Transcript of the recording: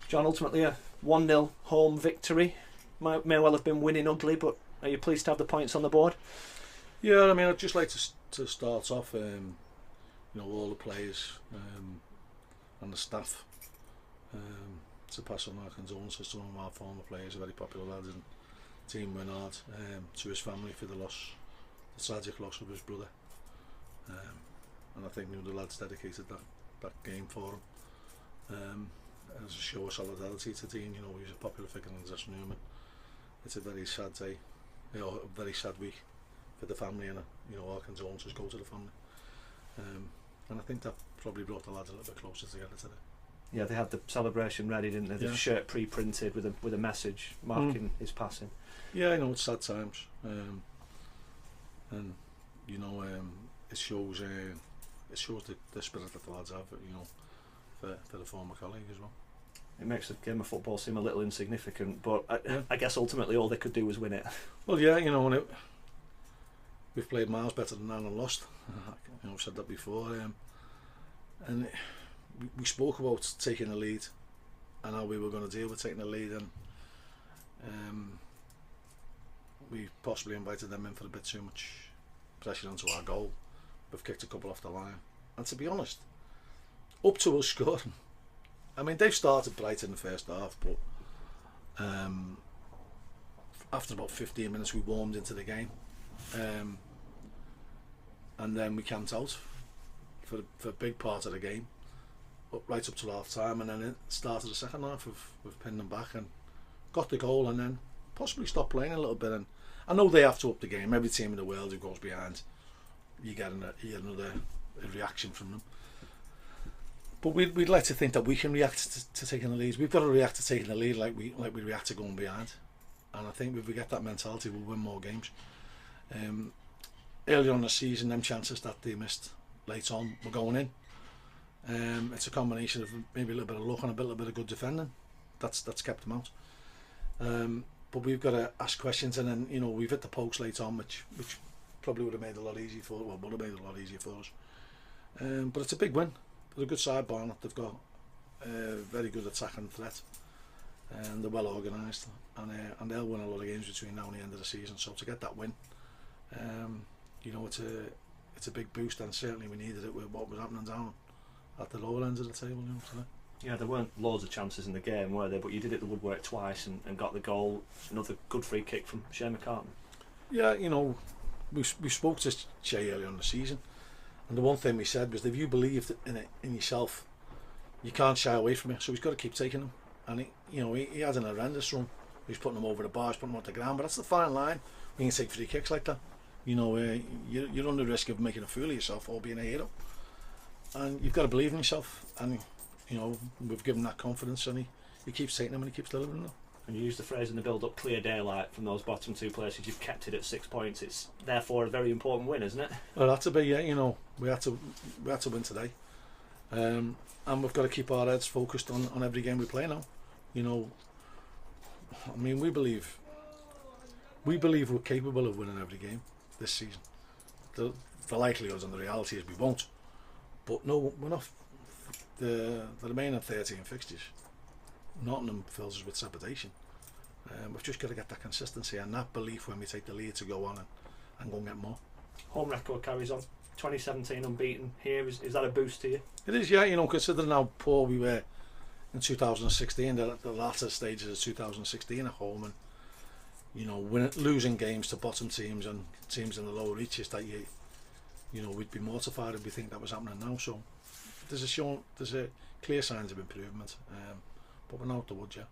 John, ultimately a 1-0 home victory. May well have been winning ugly, but are you pleased to have the points on the board? Yeah, I mean, I'd just like to start off, all the players and the staff, to pass on our condolences to one of our former players, a very popular lad in Team Winard, to his family for the tragic loss of his brother. And I think the lads dedicated that game for him. As a show of solidarity to Dean, he's a popular figure in the dressing room, and it's a very sad day, a very sad week for the family, and our condolences go to the family. And I think that probably brought the lads a little bit closer together today. Yeah, they had the celebration ready, didn't they? The shirt pre-printed with a message marking his passing. Yeah, it's sad times, and it shows the spirit that the lads have, for the former colleague as well. It makes the game of football seem a little insignificant, but I guess ultimately all they could do was win it. Well, yeah, we've played miles better than that and lost. I've said that before, and we spoke about taking the lead and how we were going to deal with taking the lead, and we possibly invited them in for a bit too much pressure onto our goal. We've kicked a couple off the line, and to be honest, up to us scoring, I mean, they've started bright in the first half, but after about 15 minutes we warmed into the game, and then we camped out for a big part of the game, right up to half time, and then it started the second half with pinning them back and got the goal, and then possibly stopped playing a little bit. And I know they have to up the game. Every team in the world who goes behind, you get another reaction from them. But we'd like to think that we can react to taking the lead. We've got to react to taking the lead like we react to going behind. And I think if we get that mentality, we'll win more games. Earlier on in the season, them chances that they missed late on were going in. It's a combination of maybe a little bit of luck and a little bit of good defending. That's kept them out. But we've got to ask questions, and then we've hit the post late on, which probably would have made it a lot easier for us. But it's a big win. They're a good side, Barnet. They've got very good attacking threat, and they're well organised, and they'll win a lot of games between now and the end of the season. So to get that win, it's a big boost, and certainly we needed it with what was happening down at the lower ends of the table today. Yeah, there weren't loads of chances in the game, were there? But you did it the woodwork twice and got the goal. Another good free kick from Shea McCartan. Yeah, we spoke to Shea earlier on the season, and the one thing we said was, if you believe in yourself, you can't shy away from it. So he's got to keep taking them. And he had an horrendous run. He's putting them over the bar, he's putting them on the ground. But that's the fine line. We can take free kicks like that. You're under the risk of making a fool of yourself or being a hero. And you've got to believe in yourself. And we've given that confidence, and he keeps taking them and he keeps delivering them. And you use the phrase in the build-up, clear daylight from those bottom two places. You've kept it at 6 points. It's therefore a very important win, isn't it? Well, that's a big, we had to win today, and we've got to keep our heads focused on every game we play now. I mean, we believe we're capable of winning every game this season. The likelihood and the reality is we won't. But no, we're not. The remaining 13 fixtures, Nottingham fills us with trepidation. We've just got to get that consistency and that belief when we take the lead to go on and go and get more. Home record carries on. 2017 unbeaten here. Is that a boost to you? It is, yeah. Considering how poor we were in 2016, the latter stages of 2016 at home, and losing games to bottom teams and teams in the lower reaches, that we'd be mortified if we think that was happening now. So there's a clear signs of improvement, but we're not out the woods yet.